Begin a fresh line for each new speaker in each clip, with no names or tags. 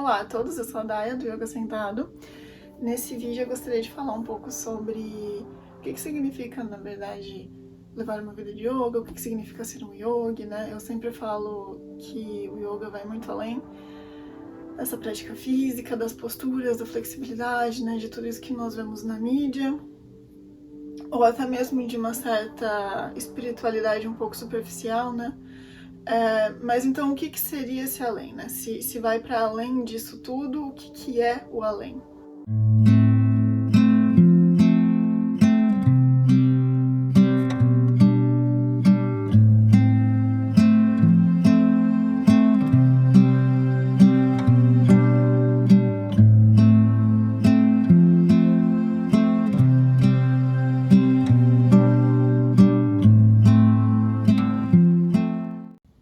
Olá a todos, eu sou a Daya do Yoga Sentado. Nesse vídeo eu gostaria de falar um pouco sobre o que significa, na verdade, levar uma vida de yoga, o que significa ser um yogi, né? Eu sempre falo que o yoga vai muito além dessa prática física, das posturas, da flexibilidade, né? De tudo isso que nós vemos na mídia, ou até mesmo de uma certa espiritualidade um pouco superficial, né? Mas então o que seria esse além, né? Se vai para além disso tudo, o que é o além?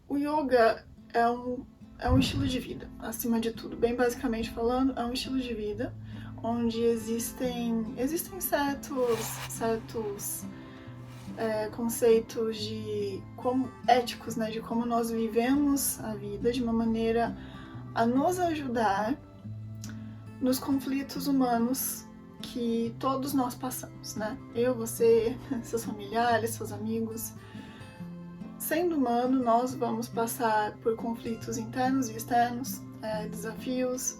O yoga é um estilo de vida, acima de tudo. Bem basicamente falando, é um estilo de vida onde existem certos conceitos de como éticos, né, de como nós vivemos a vida de uma maneira a nos ajudar nos conflitos humanos que todos nós passamos, né? Eu, você, seus familiares, seus amigos. Sendo humano, nós vamos passar por conflitos internos e externos, desafios,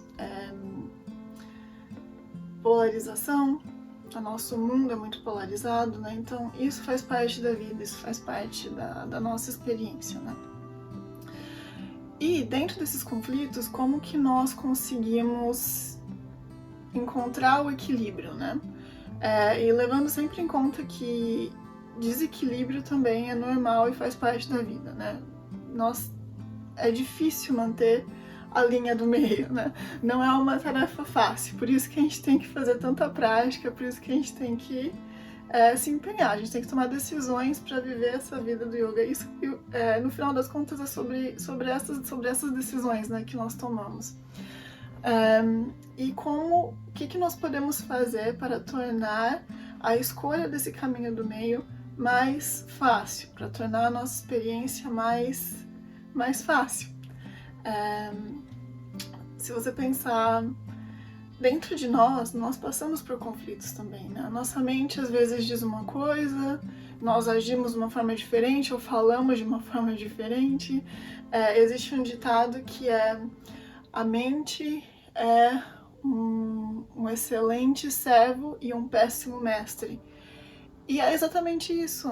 polarização. O nosso mundo é muito polarizado, né? Então isso faz parte da vida, isso faz parte da nossa experiência, né? E dentro desses conflitos, como que nós conseguimos encontrar o equilíbrio, né? E levando sempre em conta que desequilíbrio também é normal e faz parte da vida, né? É difícil manter a linha do meio, né? Não é uma tarefa fácil, por isso que a gente tem que fazer tanta prática, por isso que a gente tem que se empenhar, a gente tem que tomar decisões para viver essa vida do yoga. Isso, no final das contas, é sobre essas decisões, né, que nós tomamos. E o que nós podemos fazer para tornar a escolha desse caminho do meio mais fácil, para tornar a nossa experiência mais fácil. Se você pensar dentro de nós passamos por conflitos também, né? A nossa mente às vezes diz uma coisa, nós agimos de uma forma diferente ou falamos de uma forma diferente. Existe um ditado que a mente é um excelente servo e um péssimo mestre. E é exatamente isso.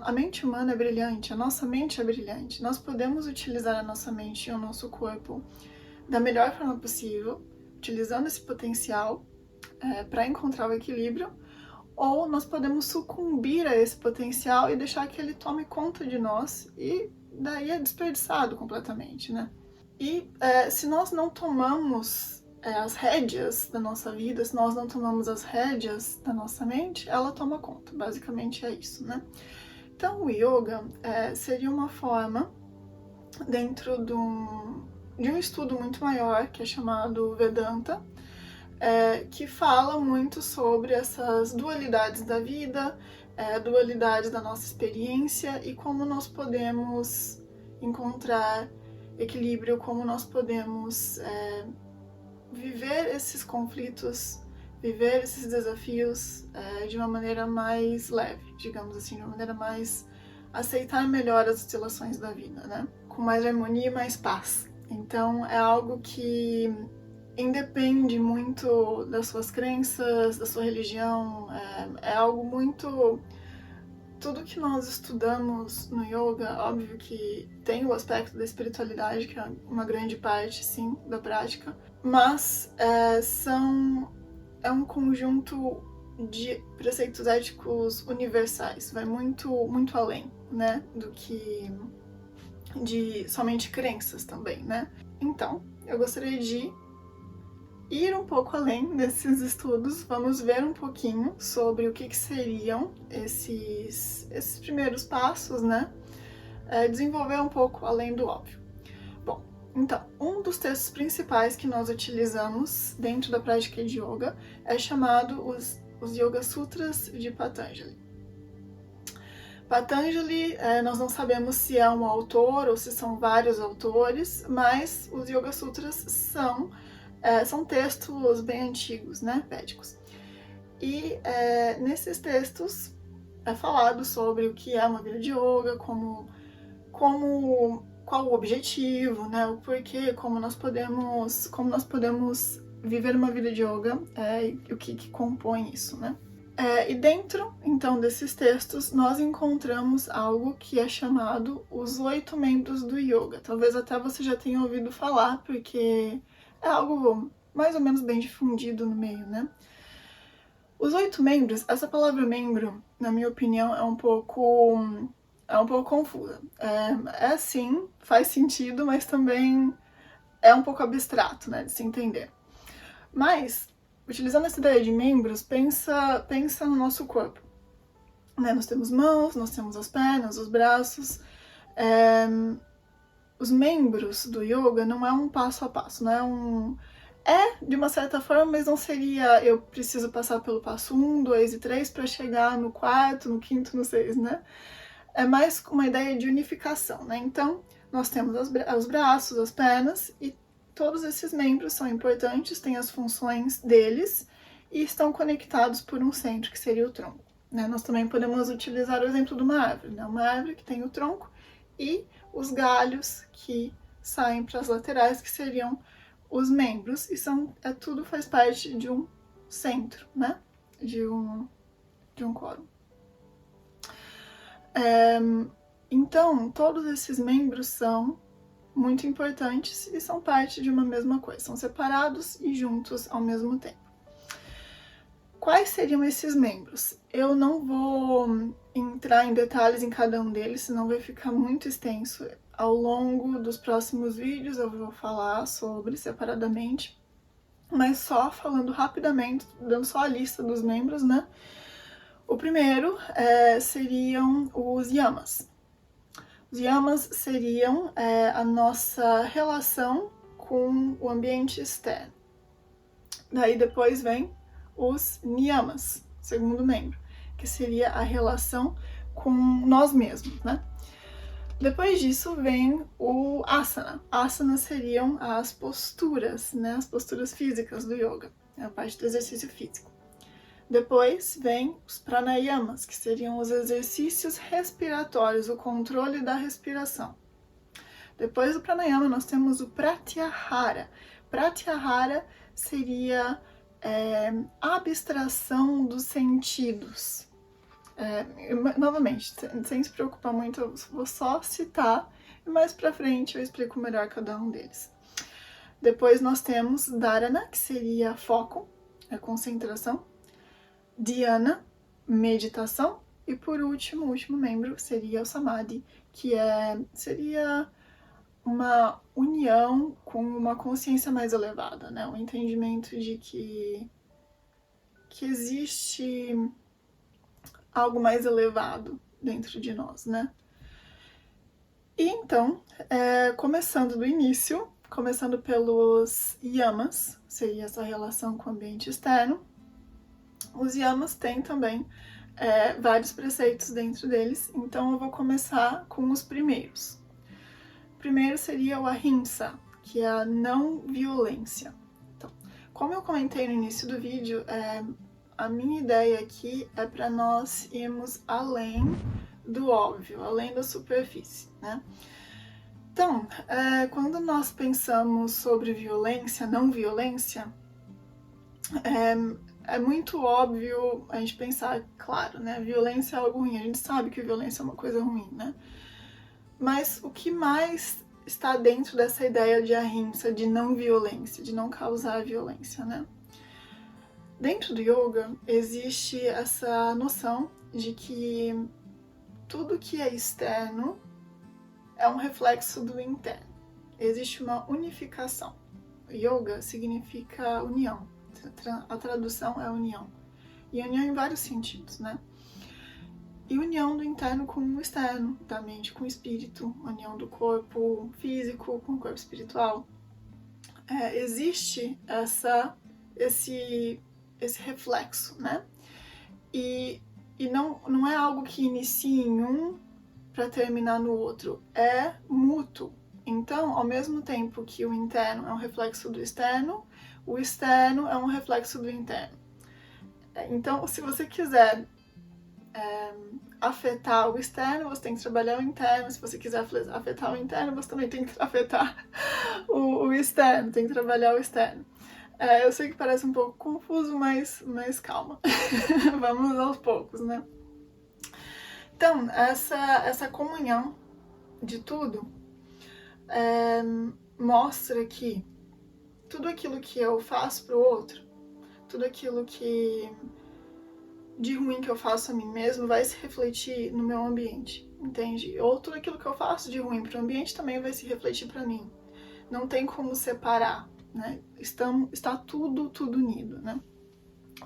A mente humana é brilhante, a nossa mente é brilhante. Nós podemos utilizar a nossa mente e o nosso corpo da melhor forma possível, utilizando esse potencial para encontrar o equilíbrio, ou nós podemos sucumbir a esse potencial e deixar que ele tome conta de nós e daí é desperdiçado completamente, né? E se nós não tomamos as rédeas da nossa vida, se nós não tomamos as rédeas da nossa mente, ela toma conta. Basicamente é isso, né? Então o yoga seria uma forma, dentro de um estudo muito maior, que é chamado Vedanta, que fala muito sobre essas dualidades da vida, dualidades da nossa experiência e como nós podemos encontrar equilíbrio, como nós podemos viver esses conflitos, viver esses desafios de uma maneira mais leve, digamos assim, de uma maneira mais aceitar melhor as oscilações da vida, né? Com mais harmonia e mais paz. Então é algo que independe muito das suas crenças, da sua religião, é algo muito... Tudo que nós estudamos no yoga, óbvio que tem o aspecto da espiritualidade, que é uma grande parte, sim, da prática, mas é um conjunto de preceitos éticos universais, vai muito, muito além, né, do que de somente crenças também, né? Então, eu gostaria de ir um pouco além desses estudos, vamos ver um pouquinho sobre o que seriam esses primeiros passos, né? Desenvolver um pouco além do óbvio. Bom, então, um dos textos principais que nós utilizamos dentro da prática de yoga é chamado os Yoga Sutras de Patanjali. Patanjali, nós não sabemos se é um autor ou se são vários autores, mas os Yoga Sutras são textos bem antigos, né, védicos. E nesses textos é falado sobre o que é uma vida de yoga, qual o objetivo, né, o porquê, como nós podemos viver uma vida de yoga, e o que compõe isso, né. E dentro, então, desses textos, nós encontramos algo que é chamado os 8 membros do yoga. Talvez até você já tenha ouvido falar, porque é algo mais ou menos bem difundido no meio, né? Os 8 membros, essa palavra membro, na minha opinião, é um pouco confusa. Sim, faz sentido, mas também é um pouco abstrato, né, de se entender. Mas, utilizando essa ideia de membros, pensa no nosso corpo. Né? Nós temos mãos, nós temos as pernas, os braços. Os membros do yoga não é um passo a passo, não é um... de uma certa forma, mas não seria eu preciso passar pelo passo 1, 2 e 3 para chegar no 4, no 5º, no 6, né? É mais uma ideia de unificação, né? Então, nós temos os braços, as pernas, e todos esses membros são importantes, têm as funções deles e estão conectados por um centro, que seria o tronco. Né? Nós também podemos utilizar o exemplo de uma árvore, né? Uma árvore que tem o tronco e os galhos que saem para as laterais, que seriam os membros, e tudo faz parte de um centro, né? De um quórum. Então, todos esses membros são muito importantes e são parte de uma mesma coisa, são separados e juntos ao mesmo tempo. Quais seriam esses membros? Eu não vou entrar em detalhes em cada um deles, senão vai ficar muito extenso. Ao longo dos próximos vídeos eu vou falar sobre separadamente, mas só falando rapidamente, dando só a lista dos membros, né? O primeiro seriam os yamas. Os yamas seriam a nossa relação com o ambiente externo. Daí depois vem os niyamas, segundo membro, que seria a relação com nós mesmos, né? Depois disso vem o asana. Asana seriam as posturas, né? As posturas físicas do yoga, a parte do exercício físico. Depois vem os pranayamas, que seriam os exercícios respiratórios, o controle da respiração. Depois do pranayama nós temos o pratyahara. Pratyahara seria a abstração dos sentidos. Novamente, sem se preocupar muito, eu vou só citar e mais pra frente eu explico melhor cada um deles. Depois nós temos dharana, que seria foco, concentração. Dhyana, meditação, e por último, o último membro seria o samadhi, que seria uma união com uma consciência mais elevada, né? Um entendimento de que existe algo mais elevado dentro de nós, né? E então, começando do início, começando pelos yamas, seria essa relação com o ambiente externo. Os yamas têm também vários preceitos dentro deles, então eu vou começar com os primeiros. O primeiro seria o ahimsa, que é a não violência. Então, como eu comentei no início do vídeo, a minha ideia aqui é para nós irmos além do óbvio, além da superfície, né? Então, quando nós pensamos sobre violência, não violência, é muito óbvio a gente pensar, claro, né? Violência é algo ruim, a gente sabe que violência é uma coisa ruim, né? Mas o que mais está dentro dessa ideia de ahimsa, de não violência, de não causar violência, né? Dentro do yoga existe essa noção de que tudo que é externo é um reflexo do interno. Existe uma unificação. Yoga significa união. A tradução é união. E união em vários sentidos, né? E união do interno com o externo, da mente com o espírito, união do corpo físico com o corpo espiritual. Existe esse reflexo, né? E E não é algo que inicia em um para terminar no outro, é mútuo. Então, ao mesmo tempo que o interno é um reflexo do externo, o externo é um reflexo do interno. Então, se você quiser afetar o externo, você tem que trabalhar o interno. Se você quiser afetar o interno, você também tem que afetar o externo, tem que trabalhar o externo. Eu sei que parece um pouco confuso, mas calma. Vamos aos poucos, né? Então, essa comunhão de tudo mostra que tudo aquilo que eu faço para o outro, tudo aquilo que de ruim que eu faço a mim mesmo vai se refletir no meu ambiente, entende? Ou tudo aquilo que eu faço de ruim para o ambiente também vai se refletir para mim. Não tem como separar, né? Está tudo unido, né?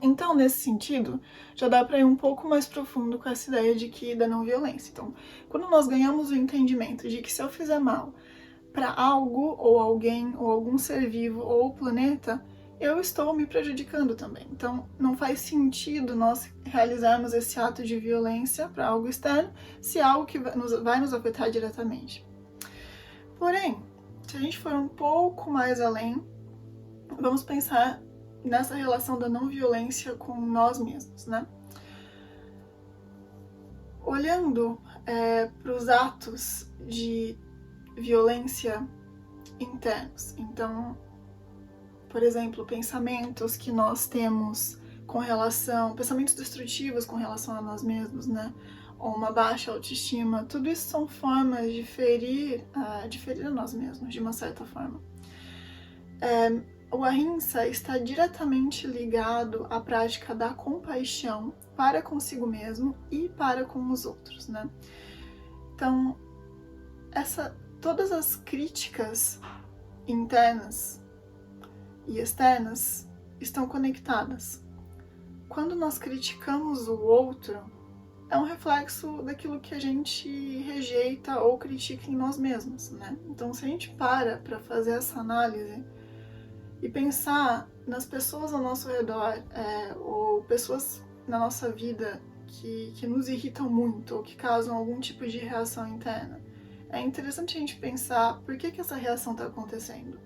Então, nesse sentido, já dá para ir um pouco mais profundo com essa ideia da não violência. Então, quando nós ganhamos o entendimento de que se eu fizer mal para algo, ou alguém, ou algum ser vivo, ou o planeta, eu estou me prejudicando também. Então, não faz sentido nós realizarmos esse ato de violência para algo externo, se é algo que vai nos afetar diretamente. Porém, se a gente for um pouco mais além, vamos pensar nessa relação da não violência com nós mesmos, né? Olhando para os atos de violência internos, então, por exemplo, pensamentos que nós temos pensamentos destrutivos com relação a nós mesmos, né? Ou uma baixa autoestima, tudo isso são formas de ferir a nós mesmos, de uma certa forma. O ahimsa está diretamente ligado à prática da compaixão para consigo mesmo e para com os outros, né? Então, todas as críticas internas e externas estão conectadas. Quando nós criticamos o outro, é um reflexo daquilo que a gente rejeita ou critica em nós mesmos, né? Então, se a gente para fazer essa análise e pensar nas pessoas ao nosso redor, ou pessoas na nossa vida que nos irritam muito ou que causam algum tipo de reação interna, é interessante a gente pensar por que essa reação está acontecendo.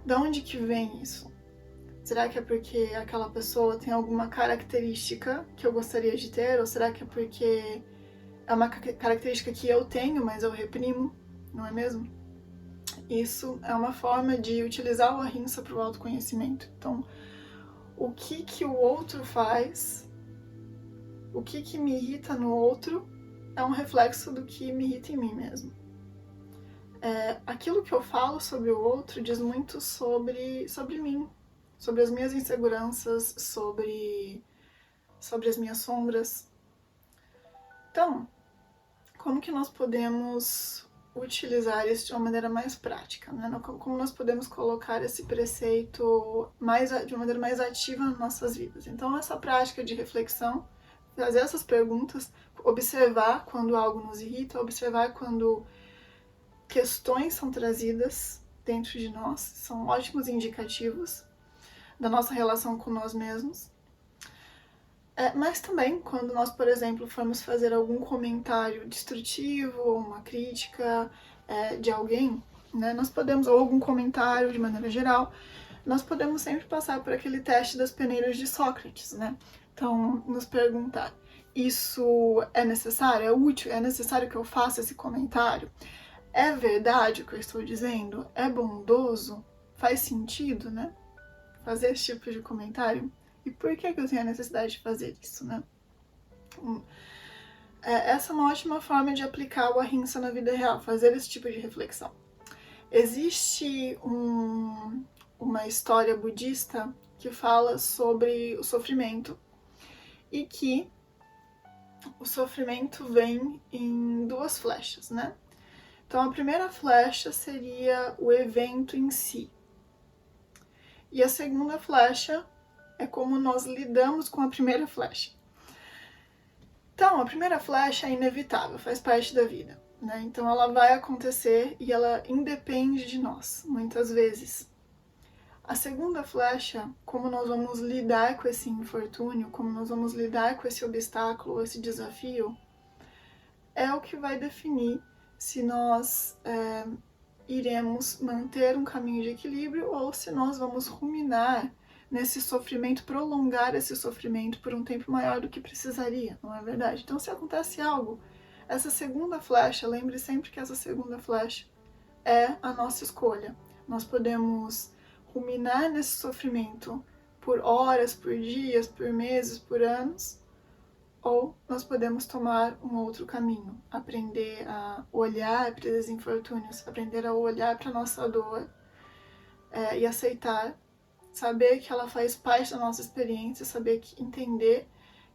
De onde que vem isso? Será que é porque aquela pessoa tem alguma característica que eu gostaria de ter? Ou será que é porque é uma característica que eu tenho, mas eu reprimo? Não é mesmo? Isso é uma forma de utilizar o ahimsa para o autoconhecimento. Então, o que o outro faz, o que me irrita no outro, é um reflexo do que me irrita em mim mesmo. Aquilo que eu falo sobre o outro diz muito sobre mim, sobre as minhas inseguranças, sobre as minhas sombras. Então, como que nós podemos utilizar isso de uma maneira mais prática, né? Como nós podemos colocar esse preceito de uma maneira mais ativa nas nossas vidas. Então, essa prática de reflexão, fazer essas perguntas, observar quando algo nos irrita, observar quando questões são trazidas dentro de nós, são ótimos indicativos da nossa relação com nós mesmos. Mas também, quando nós, por exemplo, formos fazer algum comentário destrutivo ou uma crítica de alguém, né, nós podemos, ou algum comentário de maneira geral, nós podemos sempre passar por aquele teste das peneiras de Sócrates, né? Então, nos perguntar, isso é necessário? É útil? É necessário que eu faça esse comentário? É verdade o que eu estou dizendo? É bondoso? Faz sentido, né? Fazer esse tipo de comentário? E por que eu tenho a necessidade de fazer isso, né? Essa é uma ótima forma de aplicar o ahimsa na vida real, fazer esse tipo de reflexão. Existe uma história budista que fala sobre o sofrimento e que o sofrimento vem em duas flechas, né? Então, a primeira flecha seria o evento em si. E a segunda flecha é como nós lidamos com a primeira flecha. Então, a primeira flecha é inevitável, faz parte da vida, né? Então, ela vai acontecer e ela independe de nós, muitas vezes. A segunda flecha, como nós vamos lidar com esse infortúnio, como nós vamos lidar com esse obstáculo, esse desafio, é o que vai definir se nós iremos manter um caminho de equilíbrio ou se nós vamos ruminar nesse sofrimento, prolongar esse sofrimento por um tempo maior do que precisaria, não é verdade? Então, se acontece algo, essa segunda flecha, lembre sempre que essa segunda flecha é a nossa escolha. Nós podemos ruminar nesse sofrimento por horas, por dias, por meses, por anos, ou nós podemos tomar um outro caminho, aprender a olhar para esses infortúnios, aprender a olhar para a nossa dor e aceitar, saber que ela faz parte da nossa experiência, saber que entender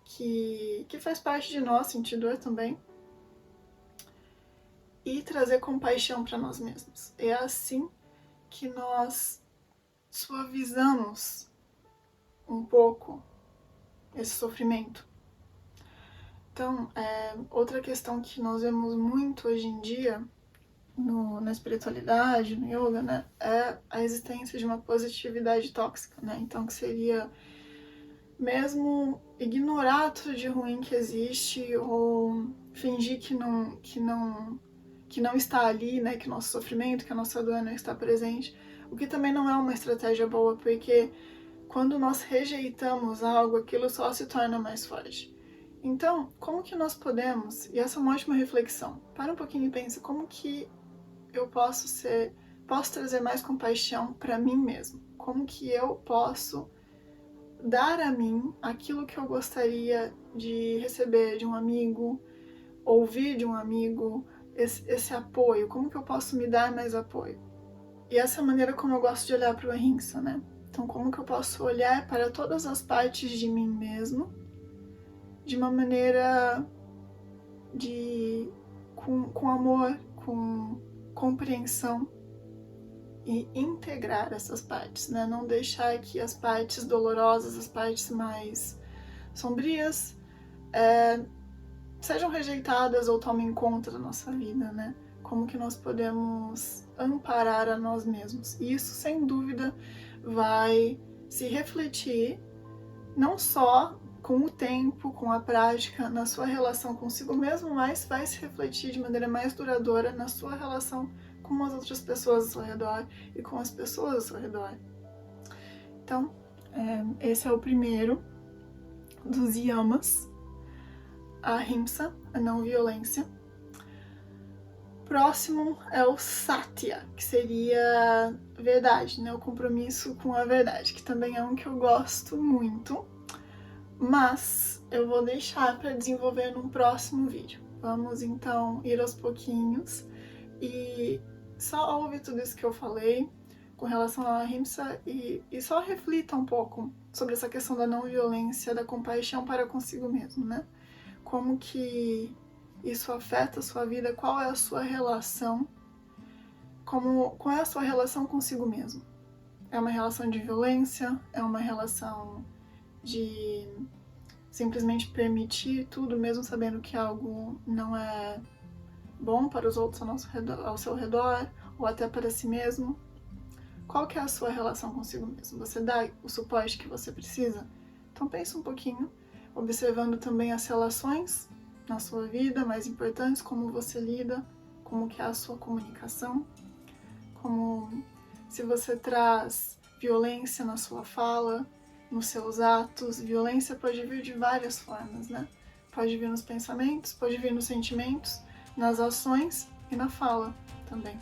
que faz parte de nós sentir dor também, e trazer compaixão para nós mesmos. É assim que nós suavizamos um pouco esse sofrimento. Então, outra questão que nós vemos muito hoje em dia na espiritualidade, no yoga, né, é a existência de uma positividade tóxica, né? Então, que seria mesmo ignorar tudo de ruim que existe ou fingir que não está ali, né, que o nosso sofrimento, que a nossa dor não está presente, o que também não é uma estratégia boa, porque quando nós rejeitamos algo, aquilo só se torna mais forte. Então, como que nós podemos, e essa é uma ótima reflexão, para um pouquinho e pensa, como que eu posso trazer mais compaixão para mim mesmo? Como que eu posso dar a mim aquilo que eu gostaria de receber de um amigo, ouvir de um amigo, esse apoio? Como que eu posso me dar mais apoio? E essa é a maneira como eu gosto de olhar para o Ahimsa, né? Então, como que eu posso olhar para todas as partes de mim mesmo de uma maneira com amor, com compreensão e integrar essas partes, né? Não deixar que as partes dolorosas, as partes mais sombrias sejam rejeitadas ou tomem conta da nossa vida, né? Como que nós podemos amparar a nós mesmos. E isso, sem dúvida, vai se refletir não só com o tempo, com a prática, na sua relação consigo mesmo, mas vai se refletir de maneira mais duradoura na sua relação com as outras pessoas ao seu redor e com as pessoas ao seu redor. Então, esse é o primeiro dos yamas, a ahimsa, a não violência. Próximo é o satya, que seria verdade, né? O compromisso com a verdade, que também é um que eu gosto muito, mas eu vou deixar para desenvolver num próximo vídeo. Vamos então ir aos pouquinhos e só ouve tudo isso que eu falei com relação à ahimsa e só reflita um pouco sobre essa questão da não violência, da compaixão para consigo mesmo, né? Como que isso afeta a sua vida, qual é a sua relação, qual é a sua relação consigo mesmo? É uma relação de violência? É uma relação de simplesmente permitir tudo, mesmo sabendo que algo não é bom para os outros ao seu redor, ou até para si mesmo? Qual que é a sua relação consigo mesmo? Você dá o suporte que você precisa? Então pense um pouquinho, observando também as relações na sua vida mais importantes, como você lida, como que é a sua comunicação, como se você traz violência na sua fala, nos seus atos. Violência pode vir de várias formas, né? Pode vir nos pensamentos, pode vir nos sentimentos, nas ações e na fala também.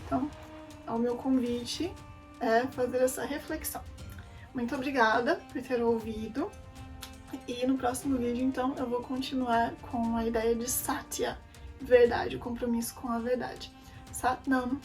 Então, o meu convite é fazer essa reflexão. Muito obrigada por ter ouvido. E no próximo vídeo, então, eu vou continuar com a ideia de Satya, verdade, o compromisso com a verdade. Satnam.